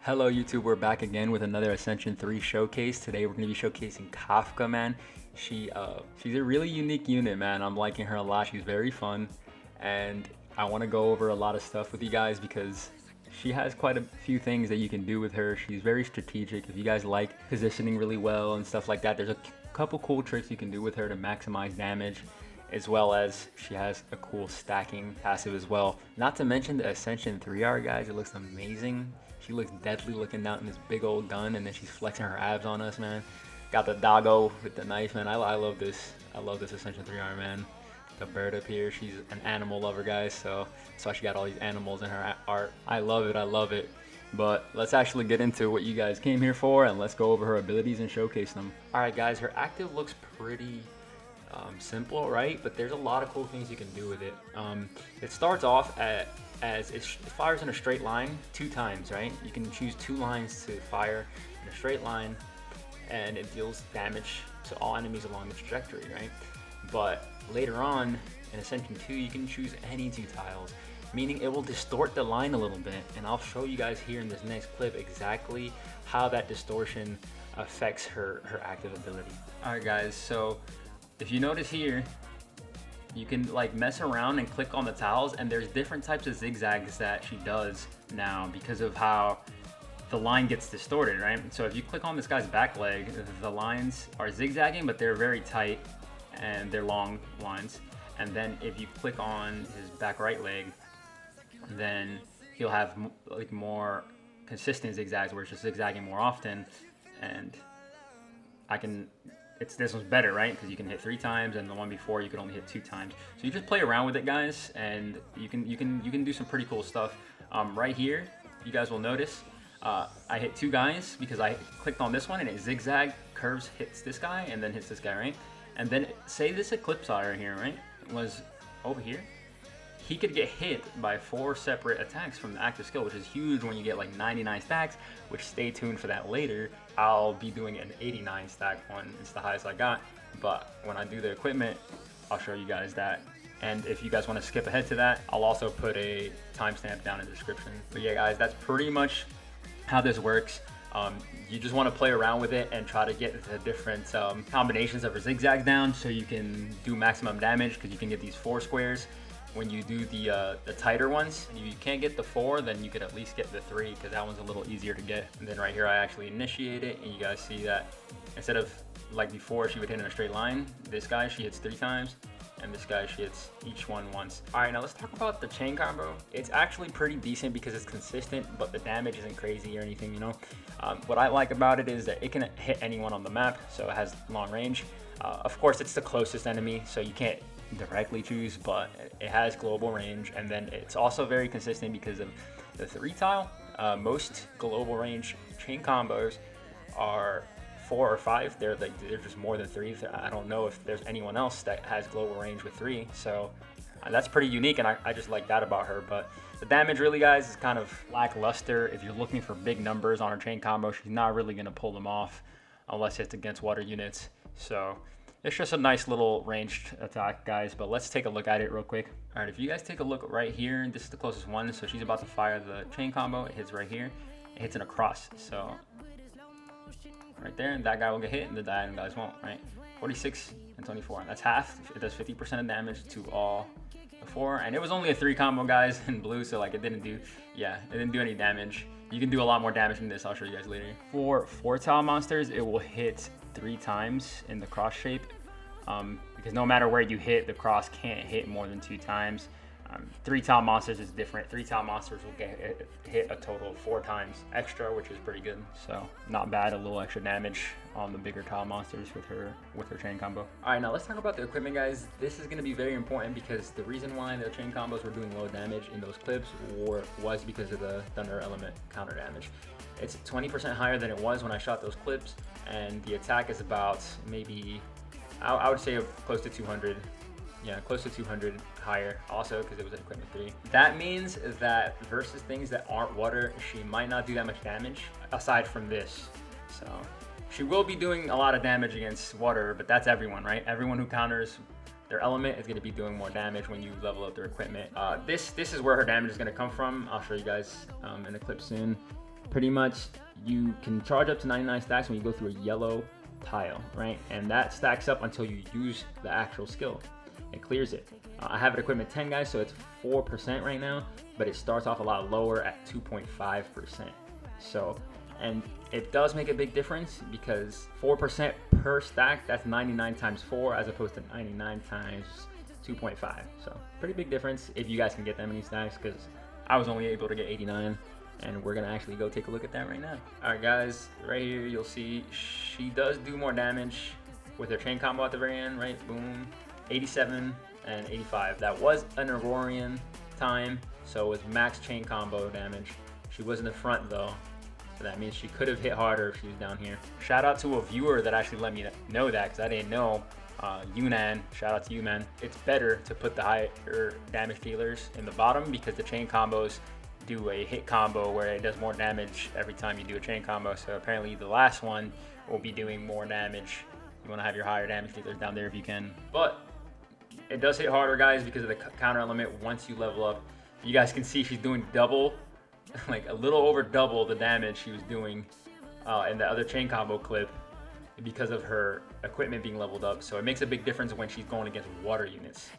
Hello YouTube, we're back again with another Ascension 3 showcase. Today we're going to be showcasing Kafka, man. She's a really unique unit, man. I'm liking her a lot. She's very fun, and I want to go over a lot of stuff with you guys because she has quite a few things that you can do with her. She's very strategic. If you guys like positioning really well and stuff like that, there's a couple cool tricks you can do with her to maximize damage, as well as she has a cool stacking passive as well. Not to mention the Ascension 3R, guys. It looks amazing. She looks deadly looking down in this big old gun, and then she's flexing her abs on us, man. Got the doggo with the knife, man. I love this. I love this Ascension 3R, man. The bird up here, she's an animal lover, guys, so that's why she got all these animals in her art. I love it, I love it. But let's actually get into what you guys came here for, and let's go over her abilities and showcase them. All right, guys, her active looks pretty simple, right? But there's a lot of cool things you can do with it. It starts off as it fires in a straight line 2 times, right? You can choose 2 lines to fire in a straight line, and it deals damage to all enemies along the trajectory, right? But later on in Ascension 2, you can choose any 2 tiles, meaning it will distort the line a little bit, and I'll show you guys here in this next clip exactly how that distortion affects her active ability. All right, guys, so if you notice here, you can like mess around and click on the tiles, and there's different types of zigzags that she does now because of how the line gets distorted, right? So if you click on this guy's back leg, the lines are zigzagging, but they're very tight and they're long lines. And then if you click on his back right leg, then he'll have like more consistent zigzags where it's just zigzagging more often. And this one's better, right? Because you can hit 3 times, and the one before you could only hit 2 times. So you just play around with it, guys, and you can do some pretty cool stuff. Right here, you guys will notice I hit 2 guys because I clicked on this one, and it zigzag curves, hits this guy, and then hits this guy, right? And then say this Eclipse Eye right here, right, was over here. He could get hit by 4 separate attacks from the active skill, which is huge when you get like 99 stacks, which stay tuned for that later. I'll be doing an 89 stack one. It's the highest I got. But when I do the equipment, I'll show you guys that. And if you guys want to skip ahead to that, I'll also put a timestamp down in the description. But yeah, guys, that's pretty much how this works. You just want to play around with it and try to get the different combinations of her zigzags down so you can do maximum damage, because you can get these 4 squares. When you do the tighter ones, if you can't get the 4, then you could at least get the 3, because that one's a little easier to get. And then right here I actually initiate it, and you guys see that instead of like before she would hit in a straight line, this guy she hits 3 times, and this guy she hits each one once. All right, now let's talk about the chain combo. It's actually pretty decent because it's consistent, but the damage isn't crazy or anything, you know. What I like about it is that it can hit anyone on the map, so it has long range. Of course, it's the closest enemy, so you can't directly choose, but it has global range, and then it's also very consistent because of the 3 tile. Most global range chain combos are 4 or 5. They're just more than 3. I don't know if there's anyone else that has global range with 3, so that's pretty unique, and I just like that about her. But the damage really, guys, is kind of lackluster. If you're looking for big numbers on her chain combo, she's not really going to pull them off unless it's against water units. So it's just a nice little ranged attack, guys, but let's take a look at it real quick. All right, if you guys take a look right here, this is the closest one. So she's about to fire the chain combo. It hits right here. It hits in a cross. So right there, and that guy will get hit, and the diagonal guys won't, right? 46 and 24. That's half. It does 50% of damage to all the 4. And it was only a 3 combo, guys, in blue, so like it didn't do any damage. You can do a lot more damage than this. I'll show you guys later. For 4 tile monsters, it will hit 3 times in the cross shape, because no matter where you hit, the cross can't hit more than 2 times. 3 tile monsters is different. 3 tile monsters will get hit a total of 4 times extra, which is pretty good. So not bad, a little extra damage on the bigger tile monsters with her chain combo. All right, now let's talk about the equipment, guys. This is going to be very important because the reason why the chain combos were doing low damage in those clips was because of the thunder element counter damage. It's 20% higher than it was when I shot those clips, and the attack is about maybe, I would say close to 200. Yeah, close to 200 higher, also because it was an equipment 3. That means that versus things that aren't water, she might not do that much damage aside from this. So she will be doing a lot of damage against water, but that's everyone, right? Everyone who counters their element is going to be doing more damage when you level up their equipment. This is where her damage is going to come from. I'll show you guys in the clip soon. pretty much you can charge up to 99 stacks when you go through a yellow tile, right? And that stacks up until you use the actual skill. It clears it. I have it equipment 10, guys, so it's 4% right now, but it starts off a lot lower at 2.5%. So, and it does make a big difference because 4% per stack, that's 99 times 4 as opposed to 99 times 2.5. So pretty big difference if you guys can get that many stacks, because I was only able to get 89. And we're gonna actually go take a look at that right now. All right, guys, right here you'll see she does do more damage with her chain combo at the very end, right? Boom, 87 and 85. That was an Aurorian time, so it was max chain combo damage. She was in the front though, so that means she could have hit harder if she was down here. Shout out to a viewer that actually let me know that, because I didn't know. Yunan, shout out to you, man. It's better to put the higher damage dealers in the bottom because the chain combos do a hit combo where it does more damage every time you do a chain combo. So apparently the last one will be doing more damage. You want to have your higher damage dealers down there if you can. But it does hit harder, guys, because of the counter element once you level up. You guys can see she's doing double, like a little over double the damage she was doing in the other chain combo clip because of her equipment being leveled up. So it makes a big difference when she's going against water units.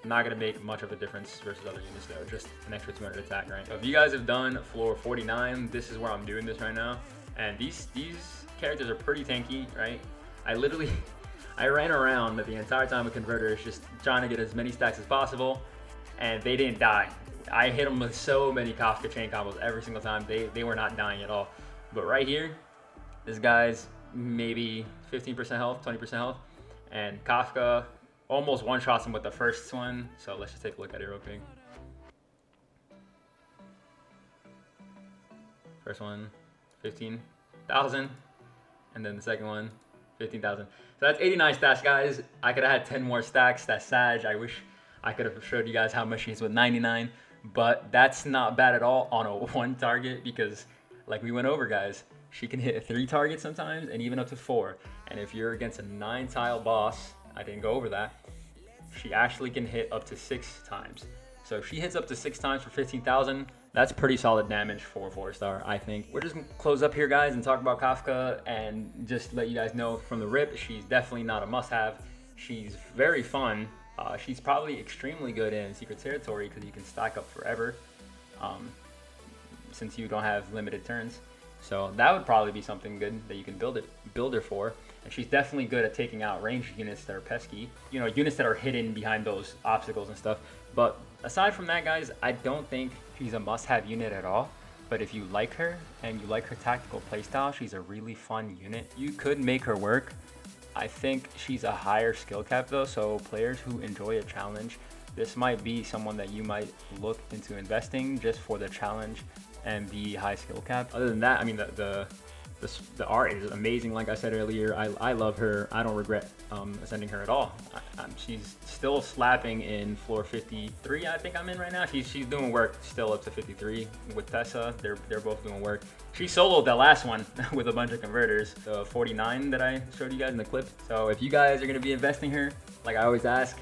Not gonna make much of a difference versus other units though, just an extra 200 attack, right? So if you guys have done floor 49, this is where I'm doing this right now. And these characters are pretty tanky, right? I ran around the entire time with converters just trying to get as many stacks as possible, and they didn't die. I hit them with so many Kafka chain combos every single time. They were not dying at all. But right here, this guy's maybe 15% health, 20% health, and Kafka almost one-shots him with the first one. So let's just take a look at it real quick. First one, 15,000. And then the second one, 15,000. So that's 89 stacks, guys. I could have had 10 more stacks. That's sad. I wish I could have showed you guys how much she's with 99. But that's not bad at all on a one target, because like we went over, guys, she can hit 3 targets sometimes and even up to 4. And if you're against a 9-tile boss, I didn't go over that, she actually can hit up to 6 times. So if she hits up to 6 times for 15,000, that's pretty solid damage for a 4-star, I think. We're just gonna close up here, guys, and talk about Kafka and just let you guys know from the rip, she's definitely not a must-have. She's very fun. She's probably extremely good in Secret Territory because you can stack up forever since you don't have limited turns. So that would probably be something good that you can build her for. And she's definitely good at taking out ranged units that are pesky. You know, units that are hidden behind those obstacles and stuff. But aside from that, guys, I don't think she's a must-have unit at all. But if you like her and you like her tactical playstyle, she's a really fun unit. You could make her work. I think she's a higher skill cap though, so players who enjoy a challenge, this might be someone that you might look into investing just for the challenge and the high skill cap. Other than that, I mean, the art is amazing. Like I said earlier, I love her. I don't regret ascending her at all. She's still slapping in floor 53, I think I'm in right now. She's doing work still up to 53 with Tessa. They're both doing work. She soloed that last one with a bunch of converters, the 49 that I showed you guys in the clip. So if you guys are gonna be investing her, like I always ask,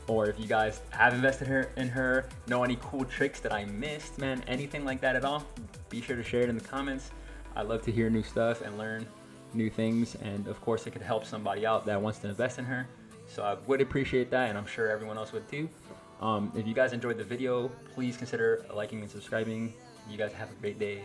or if you guys have invested in her, know any cool tricks that I missed, man, anything like that at all, be sure to share it in the comments. I love to hear new stuff and learn new things, and of course it could help somebody out that wants to invest in her. So I would appreciate that, and I'm sure everyone else would too. If you guys enjoyed the video, please consider liking and subscribing. You guys have a great day.